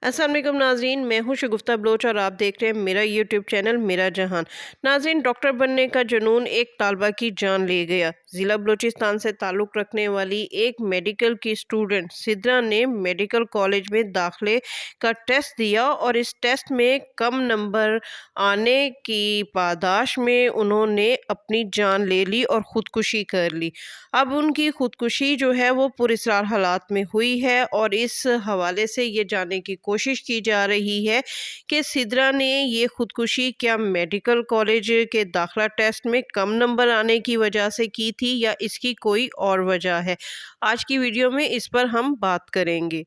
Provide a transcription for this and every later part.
अस्सलाम वालेकुम नाज़रीन, मैं हूं शगुफ्ता बलोच और आप देख रहे हैं मेरा यूट्यूब चैनल मेरा जहान। नाज़रीन, डॉक्टर बनने का जुनून एक तालबा की जान ले गया। ज़िला बलूचिस्तान से ताल्लुक़ रखने वाली एक मेडिकल की स्टूडेंट सिद्रा ने मेडिकल कॉलेज में दाखिले का टेस्ट दिया और इस टेस्ट में कम नंबर आने की पादाश में उन्होंने अपनी जान ले ली और ख़ुदकुशी कर ली। अब उनकी ख़ुदकुशी जो है वो पुरअसरार हालात में हुई है और इस हवाले से ये जानने की कोशिश की जा रही है कि सिद्रा ने ये ख़ुदकुशी क्या मेडिकल कॉलेज के दाखिला टेस्ट में कम नंबर आने की वजह से की थी या इसकी कोई और वजह है। आज की वीडियो में इस पर हम बात करेंगे।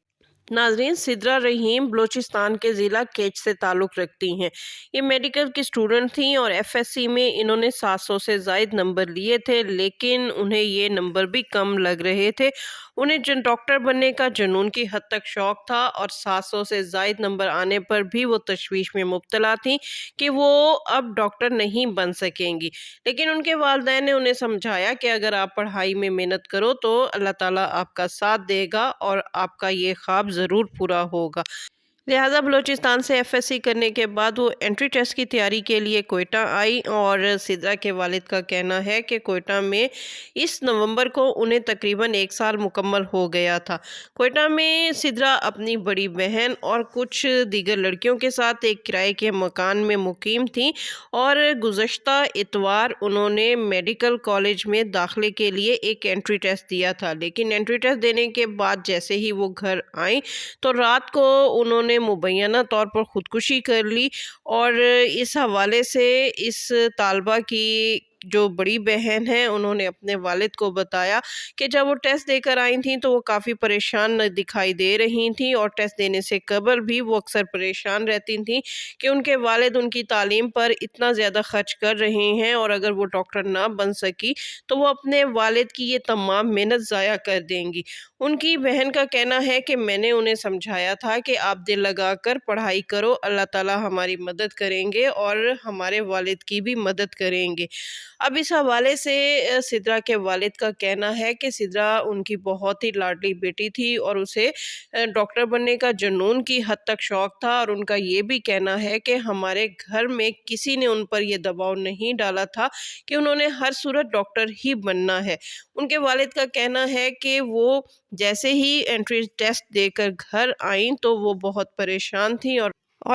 नाज़रीन, सिद्रा रहीम बलूचिस्तान के ज़िला केच से ताल्लुक़ रखती हैं। ये मेडिकल की स्टूडेंट थीं और एफएससी में इन्होंने 700 से ज़ायद नंबर लिए थे, लेकिन उन्हें ये नंबर भी कम लग रहे थे। उन्हें डॉक्टर बनने का जुनून की हद तक शौक़ था और 700 से ज़ायद नंबर आने पर भी वो तशवीश में मुब्तला थीं कि वो अब डॉक्टर नहीं बन सकेंगी। लेकिन उनके वालिदैन ने उन्हें समझाया कि अगर आप पढ़ाई में मेहनत करो तो अल्लाह ताला आपका साथ देगा और आपका ये ख्वाब ज़रूर पूरा होगा। लिहाजा बलूचिस्तान से एफएससी करने के बाद वो एंट्री टेस्ट की तैयारी के लिए कोयटा आई और सिद्रा के वालिद का कहना है कि कोयटा में इस नवंबर को उन्हें तकरीबन 1 साल मुकम्मल हो गया था। कोयटा में सिद्रा अपनी बड़ी बहन और कुछ दीगर लड़कियों के साथ एक किराए के मकान में मुकीम थी और गुज़श्ता इतवार उन्होंने मेडिकल कॉलेज में दाखिले के लिए एक एंट्री टेस्ट दिया था। लेकिन एंट्री टेस्ट देने के बाद जैसे ही वो घर आई तो रात को उन्होंने मुबैना तौर पर ख़ुदकुशी कर ली और इस हवाले से इस तालबा की जो बड़ी बहन है उन्होंने अपने वालिद को बताया कि जब वो टेस्ट देकर आई थी तो वो काफ़ी परेशान दिखाई दे रही थी और टेस्ट देने से कबल भी वो अक्सर परेशान रहती थी कि उनके वालिद उनकी तालीम पर इतना ज़्यादा खर्च कर रहे हैं और अगर वो डॉक्टर ना बन सकी तो वो अपने वालिद की ये तमाम मेहनत ज़ाया कर देंगी। उनकी बहन का कहना है कि मैंने उन्हें समझाया था कि आप दिल लगाकर पढ़ाई करो, अल्लाह ताला हमारी मदद करेंगे और हमारे वालिद की भी मदद करेंगे। अब इस हवाले से सिद्रा के वालिद का कहना है कि सिद्रा उनकी बहुत ही लाडली बेटी थी और उसे डॉक्टर बनने का जुनून की हद तक शौक़ था और उनका ये भी कहना है कि हमारे घर में किसी ने उन पर यह दबाव नहीं डाला था कि उन्होंने हर सूरत डॉक्टर ही बनना है। उनके वालिद का कहना है कि वो जैसे ही एंट्री टेस्ट देकर घर आईं तो वो बहुत परेशान थीं और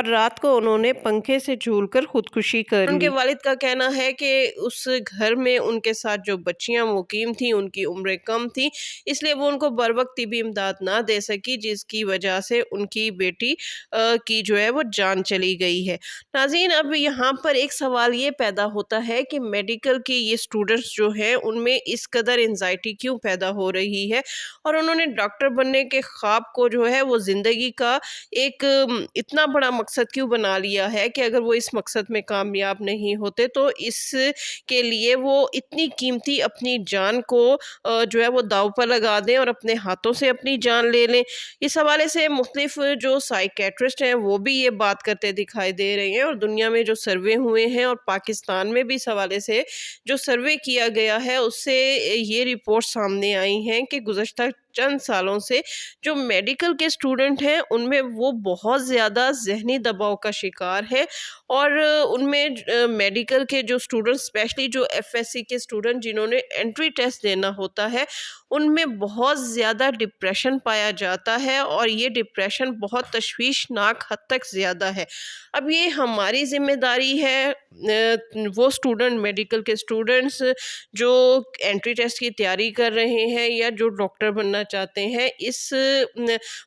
रात को उन्होंने पंखे से झूलकर ख़ुदकुशी कर ली। उनके वालिद का कहना है कि उस घर में उनके साथ जो बच्चियां मुकीम थीं उनकी उम्रें कम थी, इसलिए वो उनको बर वक्त तिबी इमदाद ना दे सकी, जिसकी वजह से उनकी बेटी की जो है वो जान चली गई है। नाज़रीन, अब यहाँ पर एक सवाल ये पैदा होता है कि मेडिकल की ये स्टूडेंट्स जो हैं उनमें इस कदर एंजाइटी क्यों पैदा हो रही है और उन्होंने डॉक्टर बनने के ख्वाब को जो है वो ज़िंदगी का एक इतना बड़ा मकसद क्यों बना लिया है कि अगर वो इस मकसद में कामयाब नहीं होते तो इसके लिए वो इतनी कीमती अपनी जान को जो है वो दांव पर लगा दें और अपने हाथों से अपनी जान ले लें। इस हवाले से मुख्तलिफ जो साइकेट्रिस्ट हैं वो भी ये बात करते दिखाई दे रहे हैं और दुनिया में जो सर्वे हुए हैं और पाकिस्तान में भी इस हवाले से जो सर्वे किया गया है उससे ये रिपोर्ट सामने आई हैं कि गुज़श्ता चंद सालों से जो मेडिकल के स्टूडेंट हैं उनमें वो बहुत ज़्यादा ज़हनी दबाव का शिकार है और उनमें मेडिकल के जो स्टूडेंट स्पेशली जो एफएससी के स्टूडेंट जिन्होंने एंट्री टेस्ट देना होता है उनमें बहुत ज़्यादा डिप्रेशन पाया जाता है और ये डिप्रेशन बहुत तशवीशनाक हद तक ज़्यादा है। अब ये हमारी ज़िम्मेदारी है वो स्टूडेंट मेडिकल के स्टूडेंट्स जो एंट्री टेस्ट की तैयारी कर रहे हैं या जो डॉक्टर बनना चाहते हैं, इस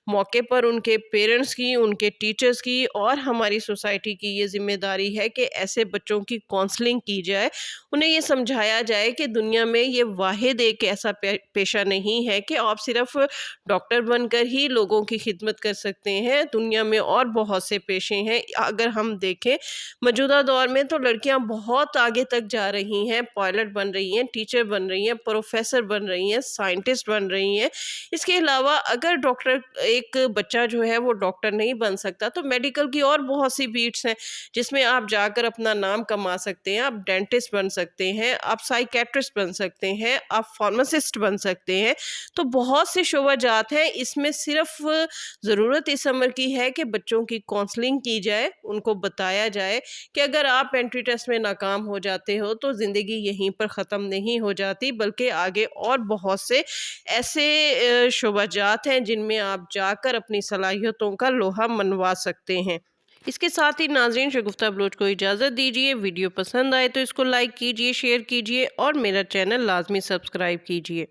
मौके पर उनके पेरेंट्स की, उनके टीचर्स की और हमारी सोसाइटी की ये ज़िम्मेदारी है कि ऐसे बच्चों की काउंसलिंग की जाए, उन्हें ये समझाया जाए कि दुनिया में ये वाहिद एक ऐसा पेशा नहीं है कि आप सिर्फ डॉक्टर बनकर ही लोगों की खिदमत कर सकते हैं। दुनिया में और बहुत से पेशे हैं। अगर हम देखें मौजूदा दौर में तो लड़कियां बहुत आगे तक जा रही हैं, पायलट बन रही हैं, टीचर बन रही हैं, प्रोफेसर बन रही हैं, साइंटिस्ट बन रही हैं। इसके अलावा अगर डॉक्टर एक बच्चा जो है वो डॉक्टर नहीं बन सकता तो मेडिकल की और बहुत सी फील्ड्स हैं जिसमें आप जाकर अपना नाम कमा सकते हैं। आप डेंटिस्ट बन सकते हैं, आप साइकेट्रिस्ट बन सकते हैं, आप फार्मासिस्ट बन सकते سکتے ہیں۔ تو بہت سے شعبہ جات ہیں، اس میں صرف ضرورت اس امر کی ہے کہ بچوں کی کونسلنگ کی جائے، ان کو بتایا جائے کہ اگر آپ انٹری ٹیسٹ میں ناکام ہو جاتے ہو تو زندگی یہیں پر ختم نہیں ہو جاتی، بلکہ آگے اور بہت سے ایسے شعبہ جات ہیں جن میں آپ جا کر اپنی صلاحیتوں کا لوہا منوا سکتے ہیں۔ اس کے ساتھ ہی ناظرین شگفتہ بلوچ کو اجازت دیجیے۔ ویڈیو پسند آئے تو اس کو لائک کیجیے، شیئر کیجیے اور میرا چینل لازمی سبسکرائب کیجیے۔